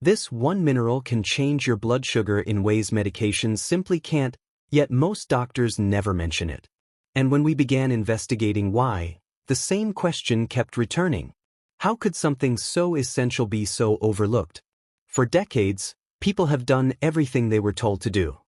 This one mineral can change your blood sugar in ways medications simply can't, yet most doctors never mention it. And when we began investigating why, the same question kept returning. How could something so essential be so overlooked? For decades, people have done everything they were told to do.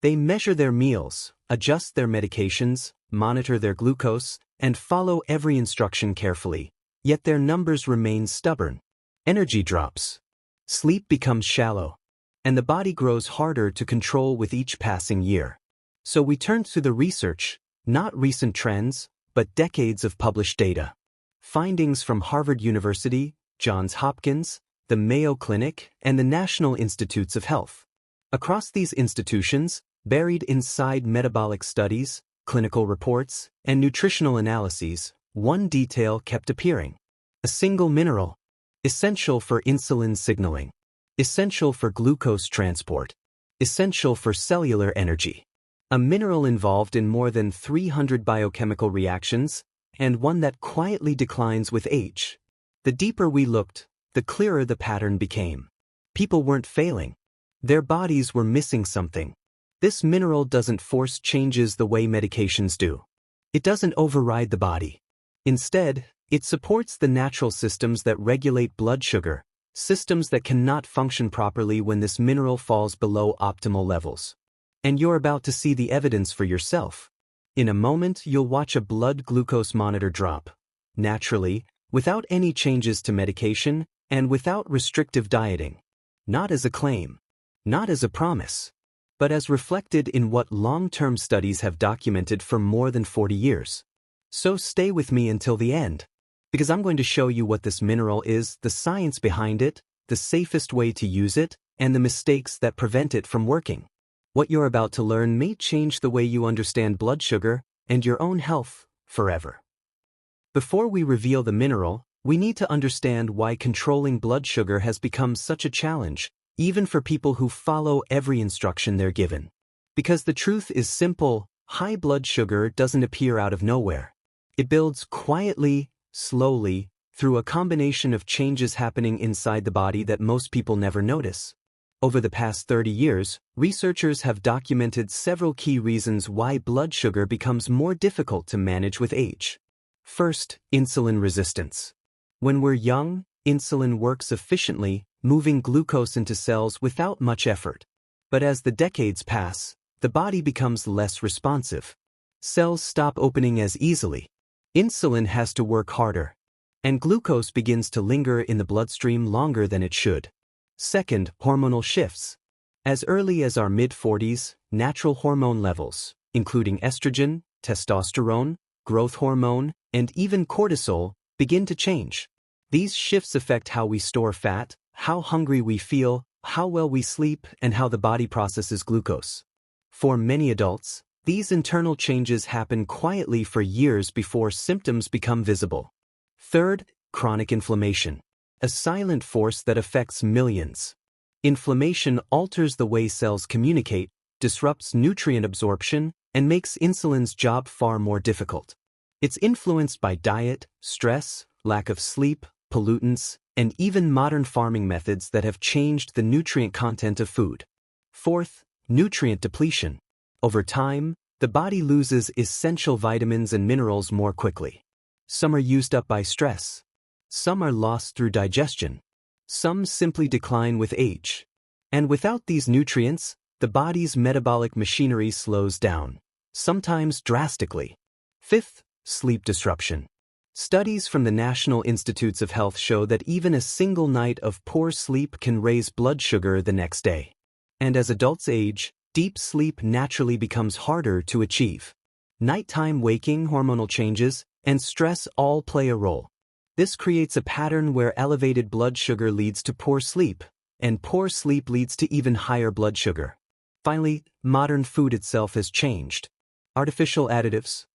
They measure their meals, adjust their medications, monitor their glucose, and follow every instruction carefully, yet their numbers remain stubborn. Energy drops. Sleep becomes shallow, and the body grows harder to control with each passing year. So we turned to the research, not recent trends, but decades of published data. Findings from Harvard University, Johns Hopkins, the Mayo Clinic, and the National Institutes of Health. Across these institutions, buried inside metabolic studies, clinical reports, and nutritional analyses, one detail kept appearing. A single mineral, essential for insulin signaling, essential for glucose transport, essential for cellular energy. A mineral involved in more than 300 biochemical reactions, and one that quietly declines with age. The deeper we looked, the clearer the pattern became. People weren't failing. Their bodies were missing something. This mineral doesn't force changes the way medications do. It doesn't override the body. Instead, it supports the natural systems that regulate blood sugar, systems that cannot function properly when this mineral falls below optimal levels. And you're about to see the evidence for yourself. In a moment, you'll watch a blood glucose monitor drop, naturally, without any changes to medication, and without restrictive dieting. Not as a claim, not as a promise, but as reflected in what long-term studies have documented for more than 40 years. So stay with me until the end, because I'm going to show you what this mineral is, the science behind it, the safest way to use it, and the mistakes that prevent it from working. What you're about to learn may change the way you understand blood sugar and your own health forever. Before we reveal the mineral, we need to understand why controlling blood sugar has become such a challenge, even for people who follow every instruction they're given. Because the truth is simple, high blood sugar doesn't appear out of nowhere. It builds quietly, slowly, through a combination of changes happening inside the body that most people never notice. Over the past 30 years, researchers have documented several key reasons why blood sugar becomes more difficult to manage with age. First, insulin resistance. When we're young, insulin works efficiently, moving glucose into cells without much effort. But as the decades pass, the body becomes less responsive. Cells stop opening as easily. Insulin has to work harder, and glucose begins to linger in the bloodstream longer than it should. Second, hormonal shifts. As early as our mid-40s, natural hormone levels, including estrogen, testosterone, growth hormone, and even cortisol, begin to change. These shifts affect how we store fat, how hungry we feel, how well we sleep, and how the body processes glucose. For many adults, these internal changes happen quietly for years before symptoms become visible. Third, chronic inflammation. A silent force that affects millions. Inflammation alters the way cells communicate, disrupts nutrient absorption, and makes insulin's job far more difficult. It's influenced by diet, stress, lack of sleep, pollutants, and even modern farming methods that have changed the nutrient content of food. Fourth, nutrient depletion. Over time, the body loses essential vitamins and minerals more quickly. Some are used up by stress. Some are lost through digestion. Some simply decline with age. And without these nutrients, the body's metabolic machinery slows down, sometimes drastically. Fifth, sleep disruption. Studies from the National Institutes of Health show that even a single night of poor sleep can raise blood sugar the next day. And as adults age, deep sleep naturally becomes harder to achieve. Nighttime waking, hormonal changes, and stress all play a role. This creates a pattern where elevated blood sugar leads to poor sleep, and poor sleep leads to even higher blood sugar. Finally, modern food itself has changed. Artificial additives,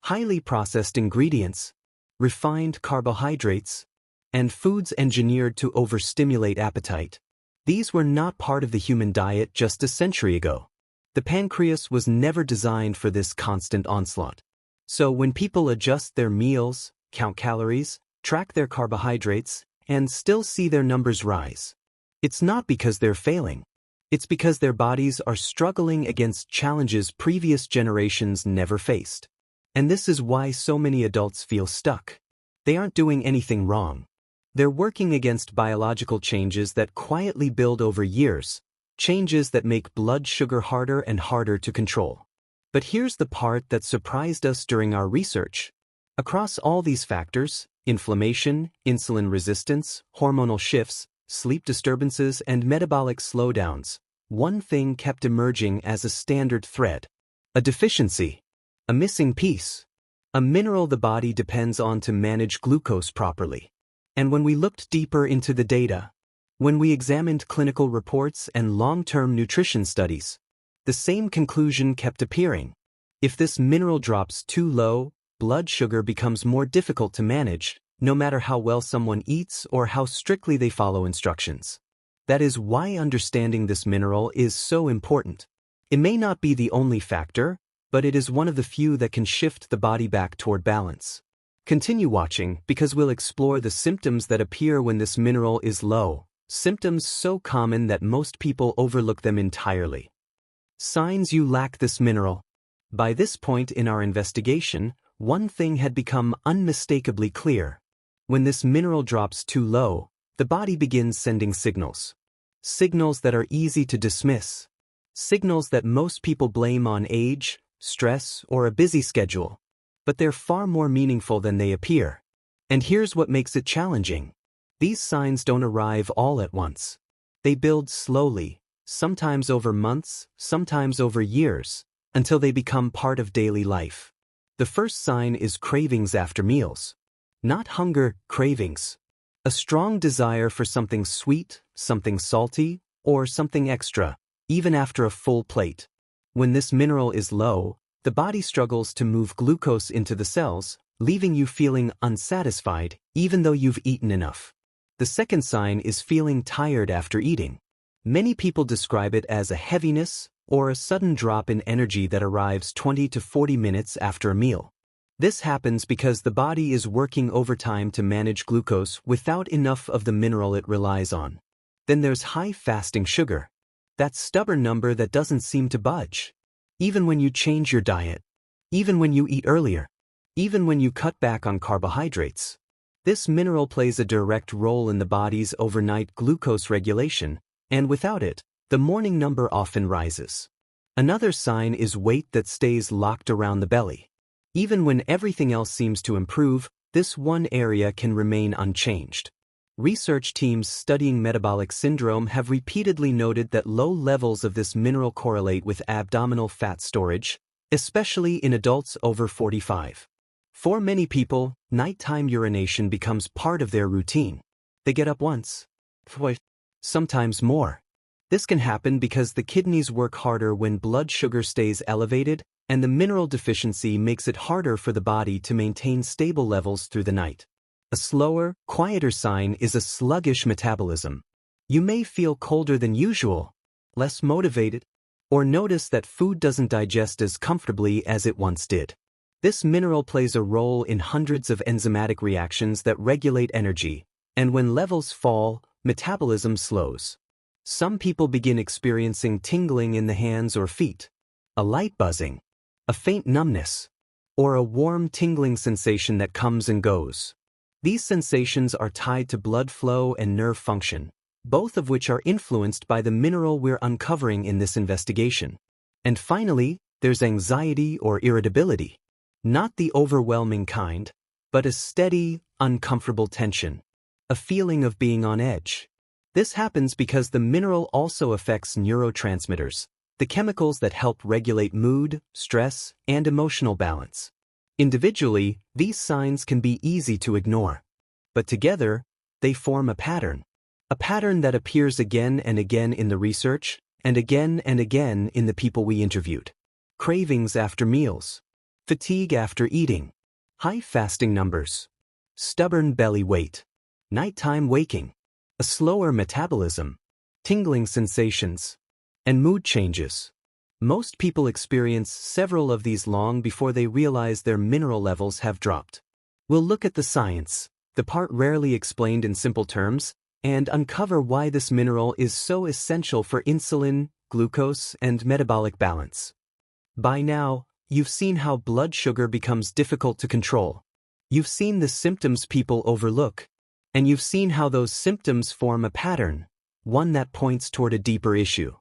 highly processed ingredients, refined carbohydrates, and foods engineered to overstimulate appetite. These were not part of the human diet just a century ago. The pancreas was never designed for this constant onslaught. So when people adjust their meals, count calories, track their carbohydrates, and still see their numbers rise, It's not because they're failing. It's because their bodies are struggling against challenges previous generations never faced. And this is why so many adults feel stuck. They aren't doing anything wrong. They're working against biological changes that quietly build over years, changes that make blood sugar harder and harder to control. But here's the part that surprised us during our research. Across all these factors, inflammation, insulin resistance, hormonal shifts, sleep disturbances, and metabolic slowdowns, one thing kept emerging as a standard thread: a deficiency, a missing piece, a mineral the body depends on to manage glucose properly. And when we looked deeper into the data, when we examined clinical reports and long-term nutrition studies, the same conclusion kept appearing. If this mineral drops too low, blood sugar becomes more difficult to manage, no matter how well someone eats or how strictly they follow instructions. That is why understanding this mineral is so important. It may not be the only factor, but it is one of the few that can shift the body back toward balance. Continue watching because we'll explore the symptoms that appear when this mineral is low, symptoms so common that most people overlook them entirely. Signs you lack this mineral. By this point in our investigation, one thing had become unmistakably clear. When this mineral drops too low, the body begins sending signals. Signals that are easy to dismiss. Signals that most people blame on age, stress, or a busy schedule. But they're far more meaningful than they appear. And here's what makes it challenging. These signs don't arrive all at once. They build slowly, sometimes over months, sometimes over years, until they become part of daily life. The first sign is cravings after meals. Not hunger, cravings. A strong desire for something sweet, something salty, or something extra, even after a full plate. When this mineral is low, the body struggles to move glucose into the cells, leaving you feeling unsatisfied, even though you've eaten enough. The second sign is feeling tired after eating. Many people describe it as a heaviness or a sudden drop in energy that arrives 20 to 40 minutes after a meal. This happens because the body is working overtime to manage glucose without enough of the mineral it relies on. Then there's high fasting sugar. That stubborn number that doesn't seem to budge. Even when you change your diet. Even when you eat earlier. Even when you cut back on carbohydrates. This mineral plays a direct role in the body's overnight glucose regulation, and without it, the morning number often rises. Another sign is weight that stays locked around the belly. Even when everything else seems to improve, this one area can remain unchanged. Research teams studying metabolic syndrome have repeatedly noted that low levels of this mineral correlate with abdominal fat storage, especially in adults over 45. For many people, nighttime urination becomes part of their routine. They get up once, twice, sometimes more. This can happen because the kidneys work harder when blood sugar stays elevated, and the mineral deficiency makes it harder for the body to maintain stable levels through the night. A slower, quieter sign is a sluggish metabolism. You may feel colder than usual, less motivated, or notice that food doesn't digest as comfortably as it once did. This mineral plays a role in hundreds of enzymatic reactions that regulate energy, and when levels fall, metabolism slows. Some people begin experiencing tingling in the hands or feet, a light buzzing, a faint numbness, or a warm tingling sensation that comes and goes. These sensations are tied to blood flow and nerve function, both of which are influenced by the mineral we're uncovering in this investigation. And finally, there's anxiety or irritability. Not the overwhelming kind, but a steady, uncomfortable tension, a feeling of being on edge. This happens because the mineral also affects neurotransmitters, the chemicals that help regulate mood, stress, and emotional balance. Individually, these signs can be easy to ignore. But together, they form a pattern that appears again and again in the research, and again in the people we interviewed. Cravings after meals, fatigue after eating, high fasting numbers, stubborn belly weight, nighttime waking, a slower metabolism, tingling sensations, and mood changes. Most people experience several of these long before they realize their mineral levels have dropped. We'll look at the science, the part rarely explained in simple terms, and uncover why this mineral is so essential for insulin, glucose, and metabolic balance. By now, you've seen how blood sugar becomes difficult to control. You've seen the symptoms people overlook, and you've seen how those symptoms form a pattern, one that points toward a deeper issue.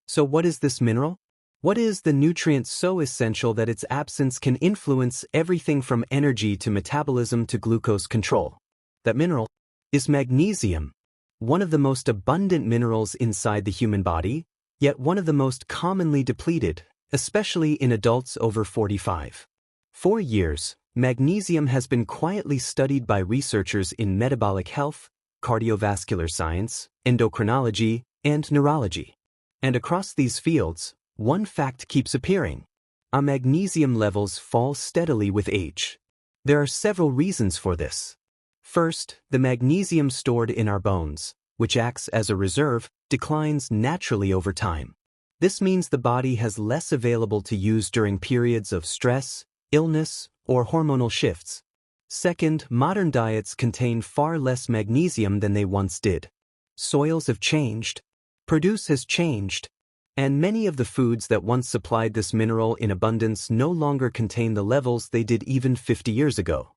So what is this mineral? What is the nutrient so essential that its absence can influence everything from energy to metabolism to glucose control? That mineral is magnesium, one of the most abundant minerals inside the human body, yet one of the most commonly depleted, especially in adults over 45. For years, magnesium has been quietly studied by researchers in metabolic health, cardiovascular science, endocrinology, and neurology. And across these fields, one fact keeps appearing. Our magnesium levels fall steadily with age. There are several reasons for this. First, the magnesium stored in our bones, which acts as a reserve, declines naturally over time. This means the body has less available to use during periods of stress, illness, or hormonal shifts. Second, modern diets contain far less magnesium than they once did. Soils have changed, produce has changed, and many of the foods that once supplied this mineral in abundance no longer contain the levels they did even 50 years ago.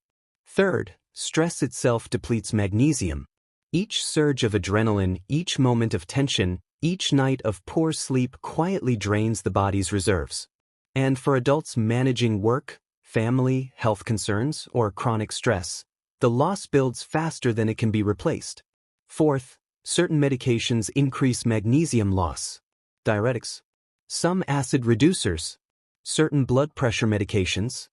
Third, stress itself depletes magnesium. Each surge of adrenaline, each moment of tension, each night of poor sleep quietly drains the body's reserves. And for adults managing work, family, health concerns, or chronic stress, the loss builds faster than it can be replaced. Fourth, certain medications increase magnesium loss. Diuretics, some acid reducers, certain blood pressure medications,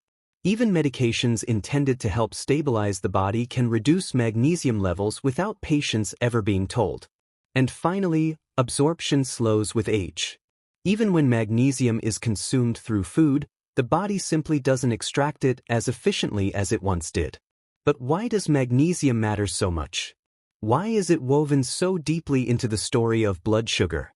even medications intended to help stabilize the body can reduce magnesium levels without patients ever being told. And finally, absorption slows with age. Even when magnesium is consumed through food, the body simply doesn't extract it as efficiently as it once did. But why does magnesium matter so much? Why is it woven so deeply into the story of blood sugar?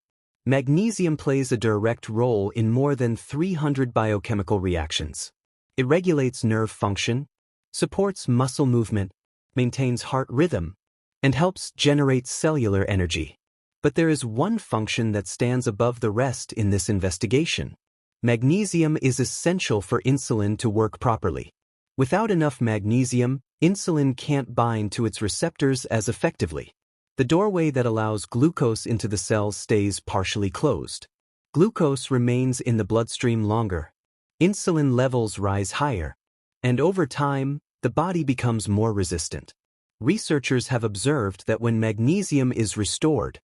Magnesium plays a direct role in more than 300 biochemical reactions. It regulates nerve function, supports muscle movement, maintains heart rhythm, and helps generate cellular energy. But there is one function that stands above the rest in this investigation. Magnesium is essential for insulin to work properly. Without enough magnesium, insulin can't bind to its receptors as effectively. The doorway that allows glucose into the cells stays partially closed. Glucose remains in the bloodstream longer. Insulin levels rise higher. And over time, the body becomes more resistant. Researchers have observed that when magnesium is restored,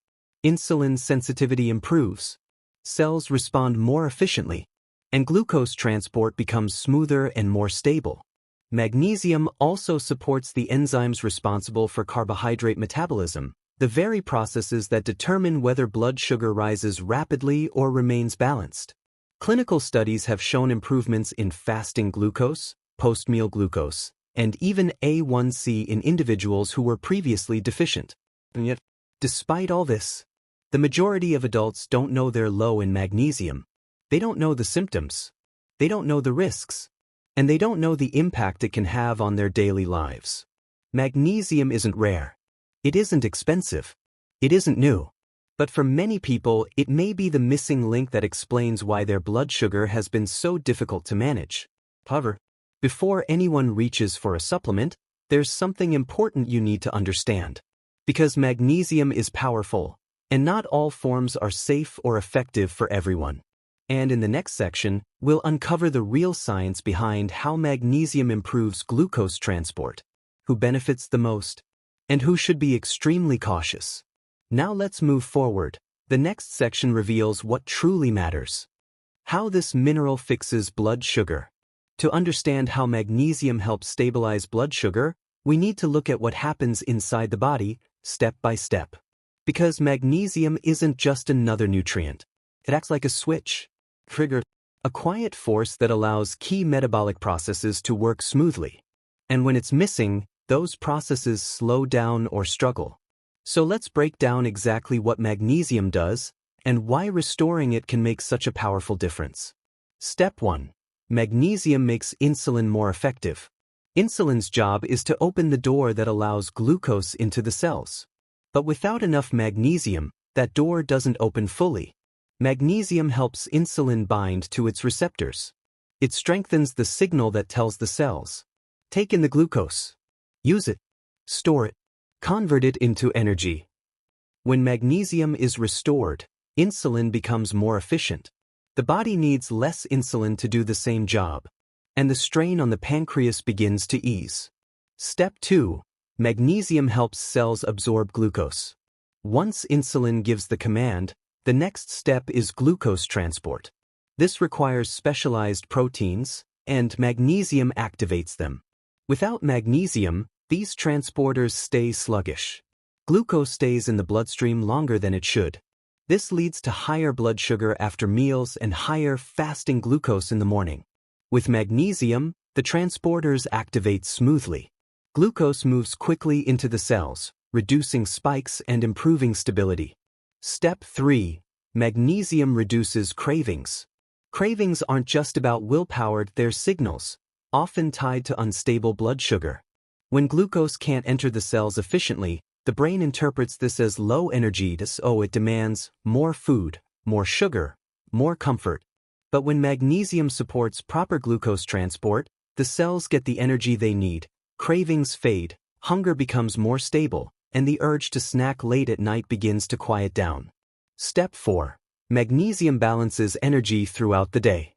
insulin sensitivity improves, cells respond more efficiently, and glucose transport becomes smoother and more stable. Magnesium also supports the enzymes responsible for carbohydrate metabolism, the very processes that determine whether blood sugar rises rapidly or remains balanced. Clinical studies have shown improvements in fasting glucose, post-meal glucose, and even A1C in individuals who were previously deficient. And yet, despite all this, the majority of adults don't know they're low in magnesium. They don't know the symptoms. They don't know the risks. And they don't know the impact it can have on their daily lives. Magnesium isn't rare. It isn't expensive. It isn't new. But for many people, it may be the missing link that explains why their blood sugar has been so difficult to manage. However, before anyone reaches for a supplement, there's something important you need to understand. Because magnesium is powerful, and not all forms are safe or effective for everyone. And in the next section, we'll uncover the real science behind how magnesium improves glucose transport, who benefits the most, and who should be extremely cautious. Now let's move forward. The next section reveals what truly matters. How this mineral fixes blood sugar. To understand how magnesium helps stabilize blood sugar, we need to look at what happens inside the body, step by step. Because magnesium isn't just another nutrient. It acts like a switch, trigger, a quiet force that allows key metabolic processes to work smoothly. And when it's missing, those processes slow down or struggle. So let's break down exactly what magnesium does and why restoring it can make such a powerful difference. Step 1. Magnesium makes insulin more effective. Insulin's job is to open the door that allows glucose into the cells. But without enough magnesium, that door doesn't open fully. Magnesium helps insulin bind to its receptors. It strengthens the signal that tells the cells, take in the glucose, use it, store it, convert it into energy. When magnesium is restored, insulin becomes more efficient. The body needs less insulin to do the same job, and the strain on the pancreas begins to ease. Step 2. Magnesium helps cells absorb glucose. Once insulin gives the command, the next step is glucose transport. This requires specialized proteins, and magnesium activates them. Without magnesium, these transporters stay sluggish. Glucose stays in the bloodstream longer than it should. This leads to higher blood sugar after meals and higher fasting glucose in the morning. With magnesium, the transporters activate smoothly. Glucose moves quickly into the cells, reducing spikes and improving stability. Step 3. Magnesium reduces cravings. Cravings aren't just about willpower, they're signals, often tied to unstable blood sugar. When glucose can't enter the cells efficiently, the brain interprets this as low energy, so it demands more food, more sugar, more comfort. But when magnesium supports proper glucose transport, the cells get the energy they need, cravings fade, hunger becomes more stable, and the urge to snack late at night begins to quiet down. Step 4. Magnesium balances energy throughout the day.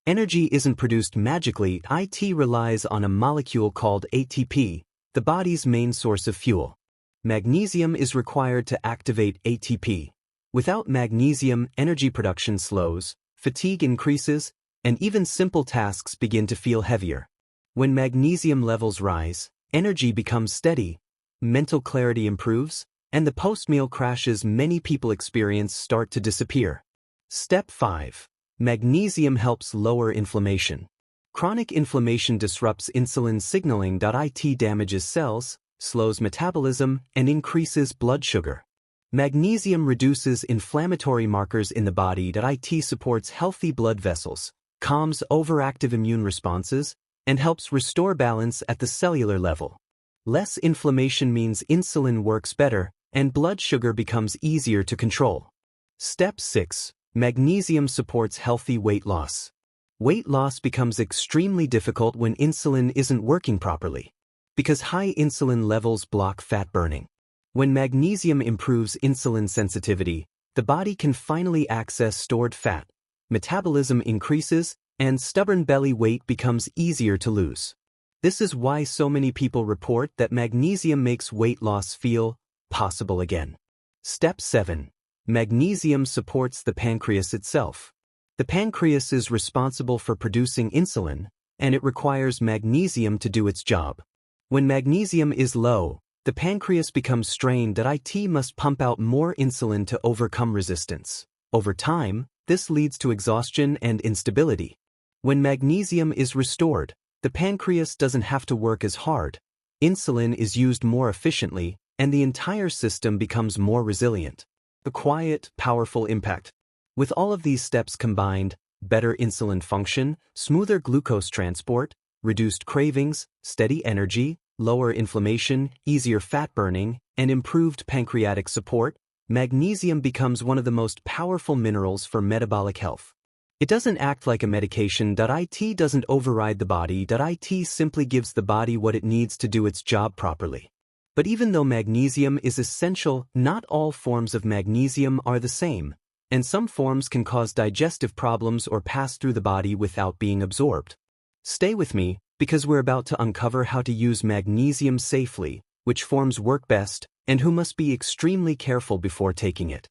Energy isn't produced magically, it relies on a molecule called ATP, the body's main source of fuel. Magnesium is required to activate ATP. Without magnesium, energy production slows, fatigue increases, and even simple tasks begin to feel heavier. When magnesium levels rise, energy becomes steady, mental clarity improves, and the post-meal crashes many people experience start to disappear. Step 5. Magnesium helps lower inflammation. Chronic inflammation disrupts insulin signaling. It damages cells, slows metabolism, and increases blood sugar. Magnesium reduces inflammatory markers in the body. It supports healthy blood vessels, calms overactive immune responses, and helps restore balance at the cellular level. Less inflammation means insulin works better, and blood sugar becomes easier to control. Step 6. Magnesium supports healthy weight loss. Weight loss becomes extremely difficult when insulin isn't working properly, because high insulin levels block fat burning. When magnesium improves insulin sensitivity, the body can finally access stored fat, metabolism increases, and stubborn belly weight becomes easier to lose. This is why so many people report that magnesium makes weight loss feel possible again. Step 7. Magnesium supports the pancreas itself. The pancreas is responsible for producing insulin, and it requires magnesium to do its job. When magnesium is low, the pancreas becomes strained. It must pump out more insulin to overcome resistance. Over time, this leads to exhaustion and instability. When magnesium is restored, the pancreas doesn't have to work as hard. Insulin is used more efficiently, and the entire system becomes more resilient. A quiet, powerful impact. With all of these steps combined, better insulin function, smoother glucose transport, reduced cravings, steady energy, lower inflammation, easier fat burning, and improved pancreatic support, magnesium becomes one of the most powerful minerals for metabolic health. It doesn't act like a medication. It doesn't override the body. It simply gives the body what it needs to do its job properly. But even though magnesium is essential, not all forms of magnesium are the same, and some forms can cause digestive problems or pass through the body without being absorbed. Stay with me, because we're about to uncover how to use magnesium safely, which forms work best, and who must be extremely careful before taking it.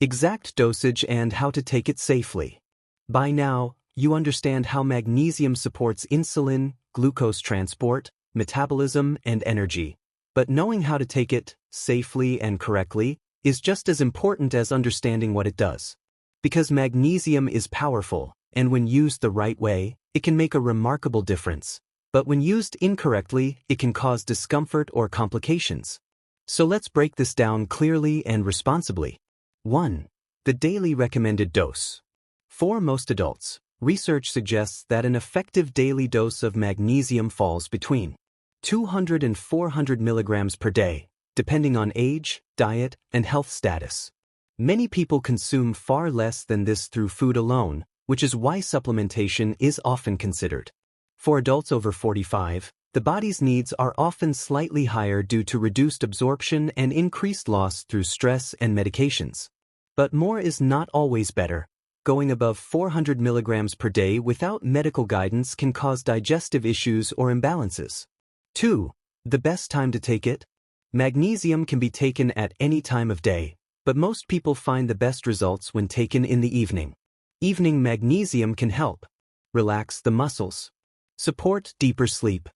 Exact dosage and how to take it safely. By now, you understand how magnesium supports insulin, glucose transport, metabolism, and energy. But knowing how to take it, safely and correctly, is just as important as understanding what it does. Because magnesium is powerful, and when used the right way, it can make a remarkable difference. But when used incorrectly, it can cause discomfort or complications. So let's break this down clearly and responsibly. 1. The daily recommended dose. For most adults, research suggests that an effective daily dose of magnesium falls between 200 and 400 milligrams per day, depending on age, diet, and health status. Many people consume far less than this through food alone, which is why supplementation is often considered. For adults over 45, the body's needs are often slightly higher due to reduced absorption and increased loss through stress and medications. But more is not always better. Going above 400 milligrams per day without medical guidance can cause digestive issues or imbalances. 2. The best time to take it? Magnesium can be taken at any time of day, but most people find the best results when taken in the evening. Evening magnesium can help relax the muscles, support deeper sleep,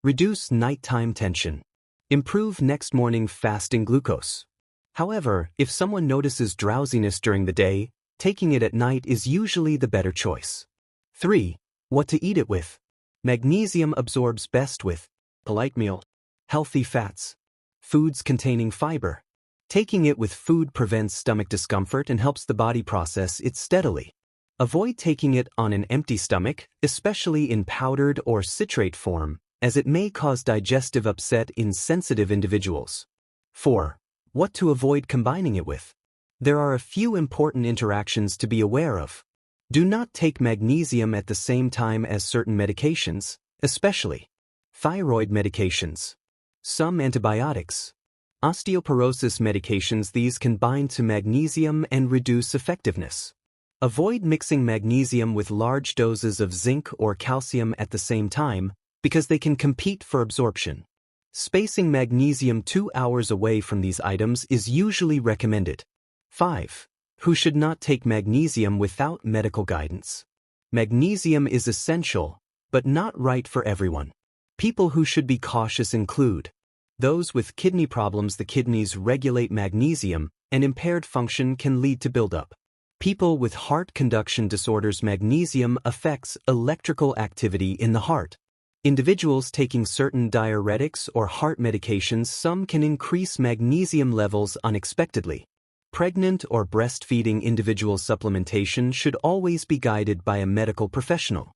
reduce nighttime tension, improve next morning fasting glucose. However, if someone notices drowsiness during the day, taking it at night is usually the better choice. 3. What to eat it with? Magnesium absorbs best with a light meal, healthy fats, foods containing fiber. Taking it with food prevents stomach discomfort and helps the body process it steadily. Avoid taking it on an empty stomach, especially in powdered or citrate form, as it may cause digestive upset in sensitive individuals. 4. What to avoid combining it with? There are a few important interactions to be aware of. Do not take magnesium at the same time as certain medications, especially thyroid medications, some antibiotics, osteoporosis medications. These can bind to magnesium and reduce effectiveness. Avoid mixing magnesium with large doses of zinc or calcium at the same time because they can compete for absorption. Spacing magnesium 2 hours away from these items is usually recommended. 5. Who should not take magnesium without medical guidance? Magnesium is essential, but not right for everyone. People who should be cautious include those with kidney problems. The kidneys regulate magnesium, and impaired function can lead to buildup. People with heart conduction disorders. Magnesium affects electrical activity in the heart. Individuals taking certain diuretics or heart medications. Some can increase magnesium levels unexpectedly. Pregnant or breastfeeding individuals. Supplementation should always be guided by a medical professional.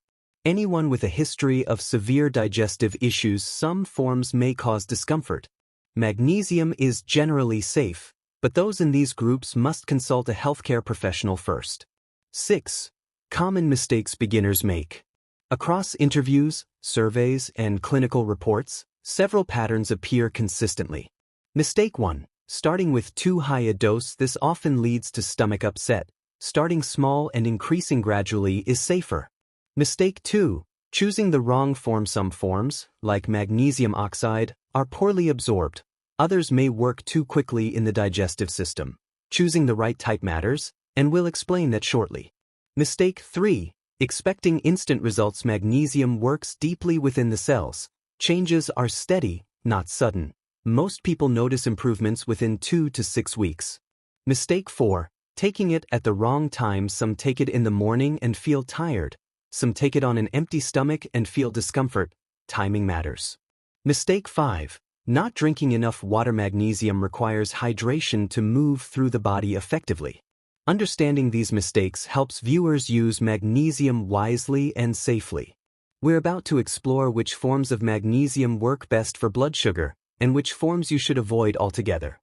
Anyone with a history of severe digestive issues. Some forms may cause discomfort. Magnesium is generally safe, but those in these groups must consult a healthcare professional first. 6. Common mistakes beginners make. Across interviews, surveys, and clinical reports, several patterns appear consistently. Mistake 1. Starting with too high a dose. This often leads to stomach upset. Starting small and increasing gradually is safer. Mistake 2. Choosing the wrong form. Some forms, like magnesium oxide, are poorly absorbed. Others may work too quickly in the digestive system. Choosing the right type matters, and we'll explain that shortly. Mistake 3. Expecting instant results. Magnesium works deeply within the cells. Changes are steady, not sudden. Most people notice improvements within 2 to 6 weeks. Mistake 4. Taking it at the wrong time. Some take it in the morning and feel tired. Some take it on an empty stomach and feel discomfort. Timing matters. Mistake 5. Not drinking enough water. Magnesium requires hydration to move through the body effectively. Understanding these mistakes helps viewers use magnesium wisely and safely. We're about to explore which forms of magnesium work best for blood sugar, and which forms you should avoid altogether.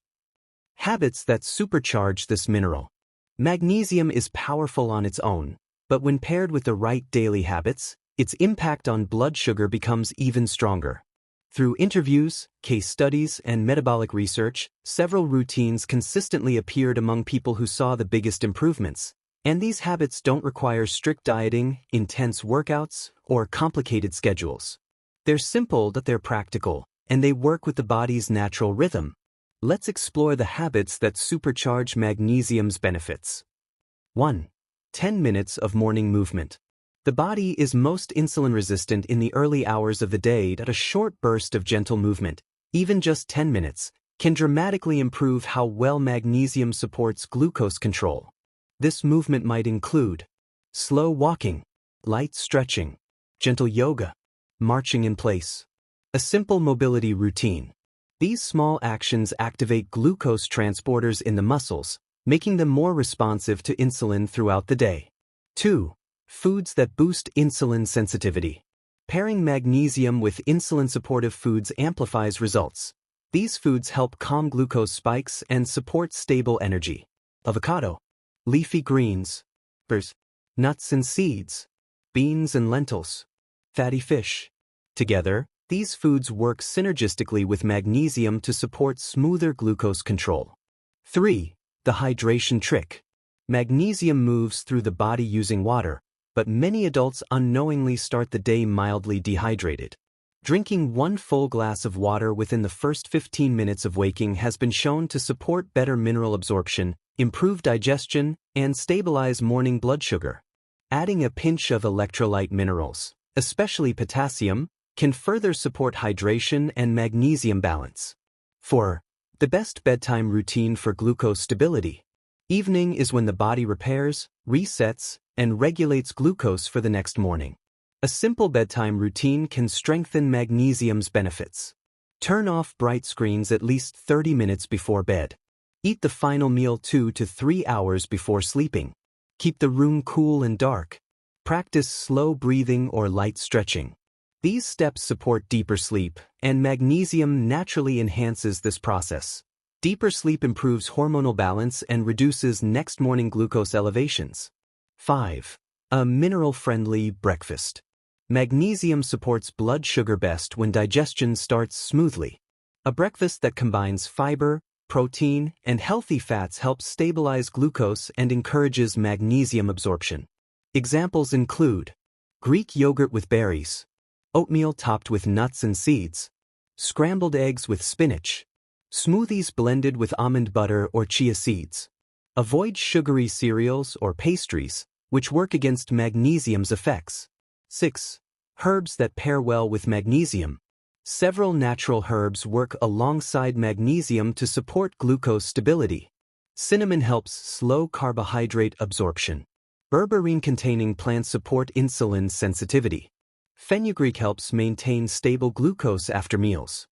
Habits that supercharge this mineral. Magnesium is powerful on its own, but when paired with the right daily habits, its impact on blood sugar becomes even stronger. Through interviews, case studies, and metabolic research, several routines consistently appeared among people who saw the biggest improvements. And these habits don't require strict dieting, intense workouts, or complicated schedules. They're simple but they're practical, and they work with the body's natural rhythm. Let's explore the habits that supercharge magnesium's benefits. 1. 10 minutes of morning movement. The body is most insulin resistant in the early hours of the day. That a short burst of gentle movement, even just 10 minutes, can dramatically improve how well magnesium supports glucose control. This movement might include slow walking, light stretching, gentle yoga, marching in place, a simple mobility routine. These small actions activate glucose transporters in the muscles, making them more responsive to insulin throughout the day. 2. Foods that boost insulin sensitivity. Pairing magnesium with insulin-supportive foods amplifies results. These foods help calm glucose spikes and support stable energy. Avocado, leafy greens, nuts and seeds, beans and lentils, fatty fish. Together, these foods work synergistically with magnesium to support smoother glucose control. 3. The hydration trick. Magnesium moves through the body using water, but many adults unknowingly start the day mildly dehydrated. Drinking 1 full glass of water within the first 15 minutes of waking has been shown to support better mineral absorption, improve digestion, and stabilize morning blood sugar. Adding a pinch of electrolyte minerals, especially potassium, can further support hydration and magnesium balance. 4. The best bedtime routine for glucose stability. Evening is when the body repairs, resets, and regulates glucose for the next morning. A simple bedtime routine can strengthen magnesium's benefits. Turn off bright screens at least 30 minutes before bed. Eat the final meal 2 to 3 hours before sleeping. Keep the room cool and dark. Practice slow breathing or light stretching. These steps support deeper sleep, and magnesium naturally enhances this process. Deeper sleep improves hormonal balance and reduces next morning glucose elevations. 5. A mineral-friendly breakfast. Magnesium supports blood sugar best when digestion starts smoothly. A breakfast that combines fiber, protein, and healthy fats helps stabilize glucose and encourages magnesium absorption. Examples include Greek yogurt with berries, oatmeal topped with nuts and seeds, scrambled eggs with spinach, smoothies blended with almond butter or chia seeds. Avoid sugary cereals or pastries, which work against magnesium's effects. 6. Herbs that pair well with magnesium. Several natural herbs work alongside magnesium to support glucose stability. Cinnamon helps slow carbohydrate absorption. Berberine-containing plants support insulin sensitivity. Fenugreek helps maintain stable glucose after meals.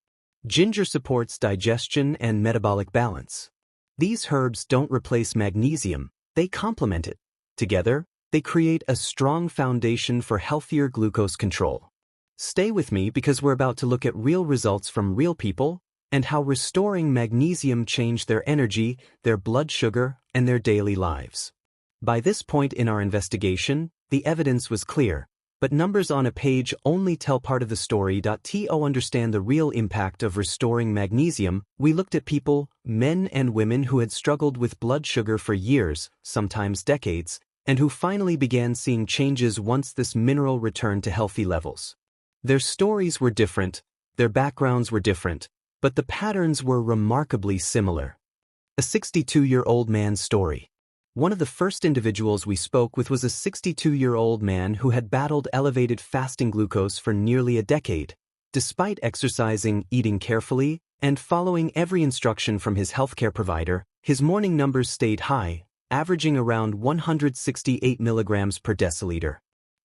Ginger supports digestion and metabolic balance. These herbs don't replace magnesium, they complement it. Together, they create a strong foundation for healthier glucose control. Stay with me because we're about to look at real results from real people and how restoring magnesium changed their energy, their blood sugar, and their daily lives. By this point in our investigation, the evidence was clear, but numbers on a page only tell part of the story. To understand the real impact of restoring magnesium, we looked at people, men and women who had struggled with blood sugar for years, sometimes decades, and who finally began seeing changes once this mineral returned to healthy levels. Their stories were different, their backgrounds were different, but the patterns were remarkably similar. A 62-year-old man's story. One of the first individuals we spoke with was a 62-year-old man who had battled elevated fasting glucose for nearly a decade. Despite exercising, eating carefully, and following every instruction from his healthcare provider, his morning numbers stayed high, averaging around 168 milligrams per deciliter.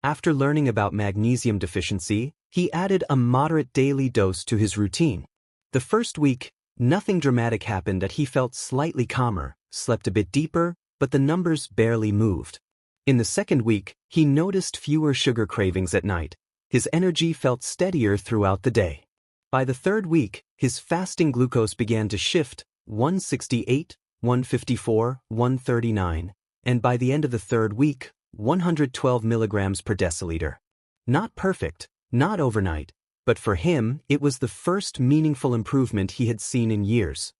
After learning about magnesium deficiency, he added a moderate daily dose to his routine. The first week, nothing dramatic happened. He felt slightly calmer, slept a bit deeper, but the numbers barely moved. In the second week, he noticed fewer sugar cravings at night. His energy felt steadier throughout the day. By the third week, his fasting glucose began to shift, 168, 154, 139, and by the end of the third week, 112 milligrams per deciliter. Not perfect, not overnight, but for him, it was the first meaningful improvement he had seen in years.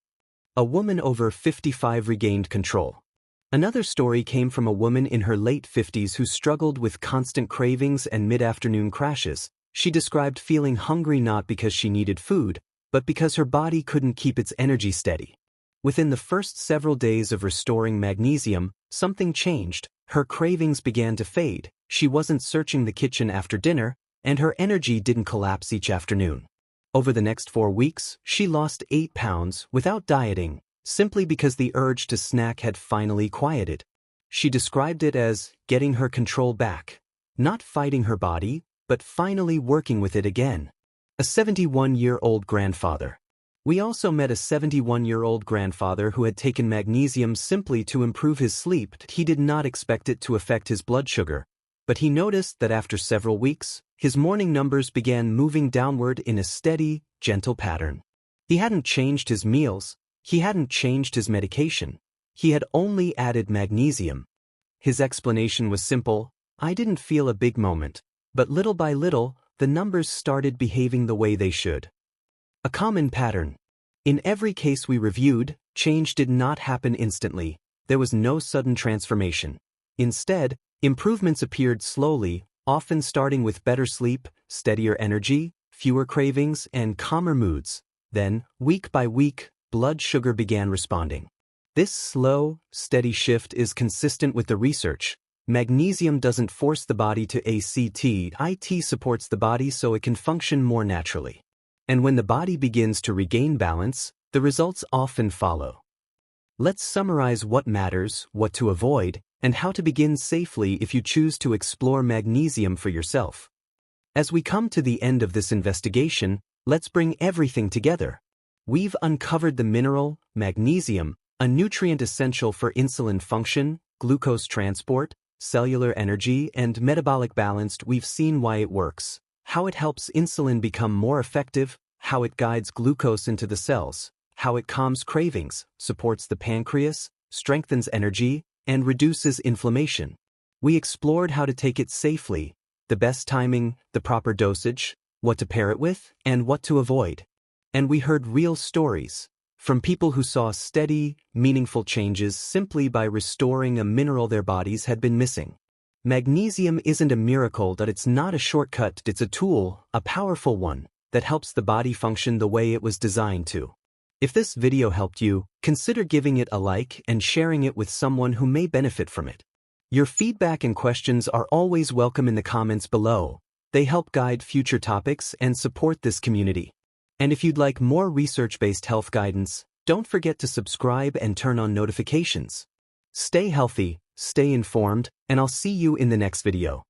A woman over 55 regained control. Another story came from a woman in her late 50s who struggled with constant cravings and mid-afternoon crashes. She described feeling hungry not because she needed food, but because her body couldn't keep its energy steady. Within the first several days of restoring magnesium, something changed. Her cravings began to fade, she wasn't searching the kitchen after dinner, and her energy didn't collapse each afternoon. Over the next 4 weeks, she lost 8 pounds without dieting, simply because the urge to snack had finally quieted. She described it as getting her control back, not fighting her body, but finally working with it again. A 71-year-old grandfather. We also met a 71-year-old grandfather who had taken magnesium simply to improve his sleep. He did not expect it to affect his blood sugar, but he noticed that after several weeks, his morning numbers began moving downward in a steady, gentle pattern. He hadn't changed his meals, he hadn't changed his medication, he had only added magnesium. His explanation was simple: I didn't feel a big moment, but little by little, the numbers started behaving the way they should. A common pattern. In every case we reviewed, change did not happen instantly. There was no sudden transformation. Instead, improvements appeared slowly, often starting with better sleep, steadier energy, fewer cravings, and calmer moods. Then, week by week, blood sugar began responding. This slow, steady shift is consistent with the research. Magnesium doesn't force the body to ACT, it supports the body so it can function more naturally. And when the body begins to regain balance, the results often follow. Let's summarize what matters, what to avoid, and how to begin safely if you choose to explore magnesium for yourself. As we come to the end of this investigation, let's bring everything together. We've uncovered the mineral, magnesium, a nutrient essential for insulin function, glucose transport, cellular energy, and metabolic balance. We've seen why it works, how it helps insulin become more effective, how it guides glucose into the cells, how it calms cravings, supports the pancreas, strengthens energy, and reduces inflammation. We explored how to take it safely, the best timing, the proper dosage, what to pair it with, and what to avoid. And we heard real stories from people who saw steady, meaningful changes simply by restoring a mineral their bodies had been missing. Magnesium isn't a miracle, that it's not a shortcut, it's a tool, a powerful one, that helps the body function the way it was designed to. If this video helped you, consider giving it a like and sharing it with someone who may benefit from it. Your feedback and questions are always welcome in the comments below. They help guide future topics and support this community. And if you'd like more research-based health guidance, don't forget to subscribe and turn on notifications. Stay healthy, stay informed, and I'll see you in the next video.